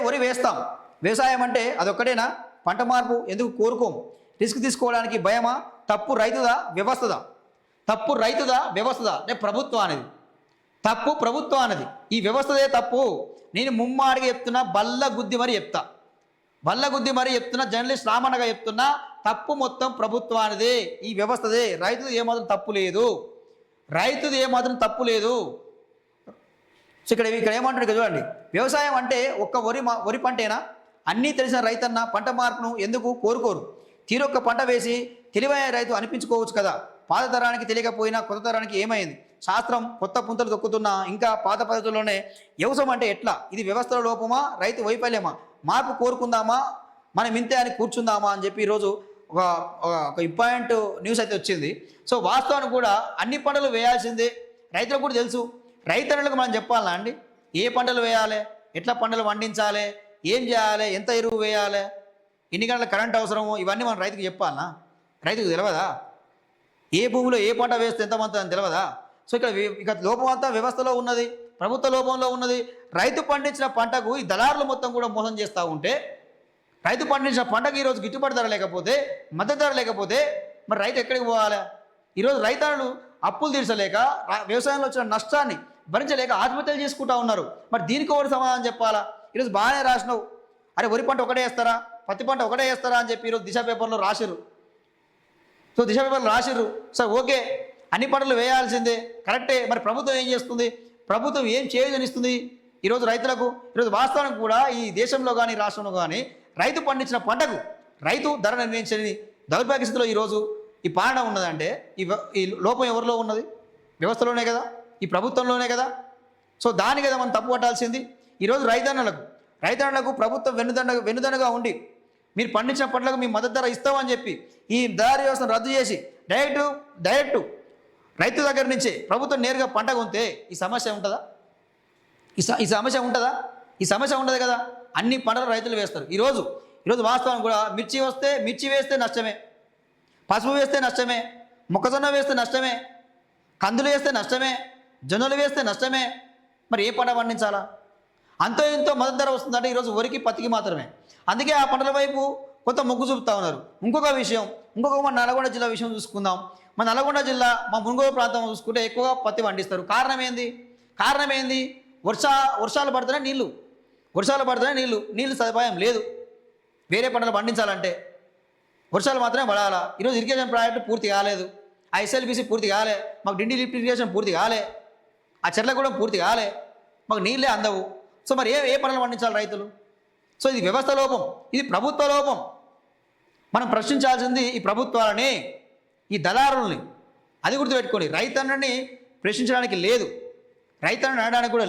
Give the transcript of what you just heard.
వరి వేస్తాం. వ్యవసాయం అంటే అదొక్కటేనా? పంట మార్పు ఎందుకు కోరుకోం? రిస్క్ తీసుకోవడానికి భయమా? తప్పు రైతుదా వ్యవస్థదా? తప్పు రైతుదా వ్యవస్థదా? అంటే ప్రభుత్వం అనేది తప్పు, ప్రభుత్వం అనేది ఈ వ్యవస్థదే తప్పు. నేను ముమ్మాడిగా చెప్తున్నా, బల్ల గుద్ది మరి చెప్తున్నా, జర్నలిస్ట్ రామన్నగా చెప్తున్నా, తప్పు మొత్తం ప్రభుత్వానిదే, ఈ వ్యవస్థదే. రైతుది ఏమాత్రం తప్పు లేదు, సో ఇక్కడ ఏమంటాడు చూడండి, వ్యవసాయం అంటే ఒక్క వరి పంటేనా? అన్నీ తెలిసిన రైతన్న పంట మార్పును ఎందుకు కోరుకోరు? తీరొక్క పంట వేసి తెలివైన రైతు అనిపించుకోవచ్చు కదా. పాత తరానికి తెలియకపోయినా కొత్త తరానికి ఏమైంది? శాస్త్రం కొత్త పుంతలు తొక్కుతున్నా ఇంకా పాత పద్ధతుల్లోనే వ్యవసాయం అంటే ఎట్లా? ఇది వ్యవస్థల లోపమా, రైతు వైఫల్యమా? మార్పు కోరుకుందామా, మనం ఇంతే అని కూర్చుందామా అని చెప్పి ఈరోజు ఒక ఇంపార్టెంట్ న్యూస్ అయితే వచ్చింది. సో వాస్తవానికి కూడా అన్ని పంటలు వేయాల్సిందే, రైతులకు కూడా తెలుసు. రైతన్నలకు మనం చెప్పాలా అండి, ఏ పంటలు వేయాలి, ఎట్లా పంటలు పండించాలి, ఏం చేయాలి, ఎంత ఎరువు వేయాలి, ఎన్ని గంటల కరెంట్ అవసరమో ఇవన్నీ మనం రైతుకు చెప్పాలనా? రైతుకు తెలియదా? ఏ భూమిలో ఏ పంట వేస్తే ఎంతమంది అని తెలియదా? సో ఇక లోపం అంతా వ్యవస్థలో ఉన్నది, ప్రభుత్వ లోపంలో ఉన్నది. రైతు పండించిన పంటకు ఈ దళారులు మొత్తం కూడా మోసం చేస్తూ ఉంటే, రైతు పండించిన పంటకు ఈరోజు గిట్టుబాటు ధర లేకపోతే, మద్దతు ధర లేకపోతే మరి రైతు ఎక్కడికి పోవాలి? ఈరోజు రైతన్నలు అప్పులు తీర్చలేక, వ్యవసాయంలో వచ్చిన నష్టాన్ని భరించలేక ఆత్మహత్యలు చేసుకుంటూ ఉన్నారు. మరి దీనికి ఒకటి సమాధానం చెప్పాలా? ఈరోజు బాగానే రాసినావు, అరే వరి పంట ఒకటే వేస్తారా, పత్తి పంట ఒకటే వేస్తారా అని చెప్పి ఈరోజు దిశ పేపర్లో రాసిర్రు. సో దిశ పేపర్లో రాసిర్రు, సార్ ఓకే అన్ని పంటలు వేయాల్సిందే, కరెక్టే. మరి ప్రభుత్వం ఏం చేస్తుంది? ప్రభుత్వం ఏం చేయదనిస్తుంది ఈరోజు రైతులకు? ఈరోజు వాస్తవానికి కూడా ఈ దేశంలో కానీ రాష్ట్రంలో కానీ రైతు పండించిన పంటకు రైతు ధర నిర్ణయించని దౌర్భాగ్య స్థితిలో ఈరోజు ఈ పాలన ఉన్నదంటే ఈ లోపం ఎవరిలో ఉన్నది? వ్యవస్థలోనే కదా, ఈ ప్రభుత్వంలోనే కదా. సో దాని కదా మనం తప్పు పట్టాల్సింది. ఈరోజు రైతన్నలకు ప్రభుత్వం వెన్నుదన్నుగా ఉండి మీరు పండించిన పంటలకు మీ మద్దతు ధర ఇస్తామని చెప్పి ఈ దళారీ వ్యవస్థను రద్దు చేసి డైరెక్ట్ రైతు దగ్గర నుంచే ప్రభుత్వం నేరుగా పంట కొంటే ఈ సమస్య ఉంటుందా? ఈ సమస్య ఉంటుందా? ఈ సమస్య ఉండదు కదా. అన్ని పంటలు రైతులు వేస్తారు. ఈరోజు వాస్తవం కూడా మిర్చి వేస్తే నష్టమే, పసుపు వేస్తే నష్టమే, మొక్కజొన్న వేస్తే నష్టమే, కందులు వేస్తే నష్టమే, జొన్నలు వేస్తే నష్టమే. మరి ఏ పంట పండించాలా? అంతో ఇంతో మద్దతు ధర వస్తుందంటే ఈరోజు వరికి పత్తికి మాత్రమే. అందుకే ఆ పంటల వైపు కొంత మొగ్గు చూపుతూ ఉన్నారు. ఇంకొక మన నల్గొండ జిల్లా విషయం చూసుకుందాం. మన నల్గొండ జిల్లా మా మునుగోడు ప్రాంతం చూసుకుంటే ఎక్కువగా పత్తి పండిస్తారు. కారణం ఏంది? వర్షాలు పడుతున్నాయి, నీళ్ళు సదుపాయం లేదు. వేరే పంటలు పండించాలంటే వర్షాలు మాత్రమే పడాలా. ఈరోజు ఇరిగేషన్ ప్రాజెక్టు పూర్తి కాలేదు, ఆ ఎస్ఎల్బిసి పూర్తి కాలే, మాకు డిండి లిఫ్ట్ ఇరిగేషన్ పూర్తి కాలే, ఆ చెర్లగూడెం పూర్తి కాలే, మాకు నీళ్ళే అందవు. సో మరి ఏ పంటలు పండించాలి రైతులు? సో ఇది వ్యవస్థ లోపం, ఇది ప్రభుత్వ లోపం. మనం ప్రశ్నించాల్సింది ఈ ప్రభుత్వాలని, ఈ దళారుల్ని. అది గుర్తుపెట్టుకోండి. రైతన్నని ప్రశ్నించడానికి లేదు, రైతన్నని అనడానికి కూడా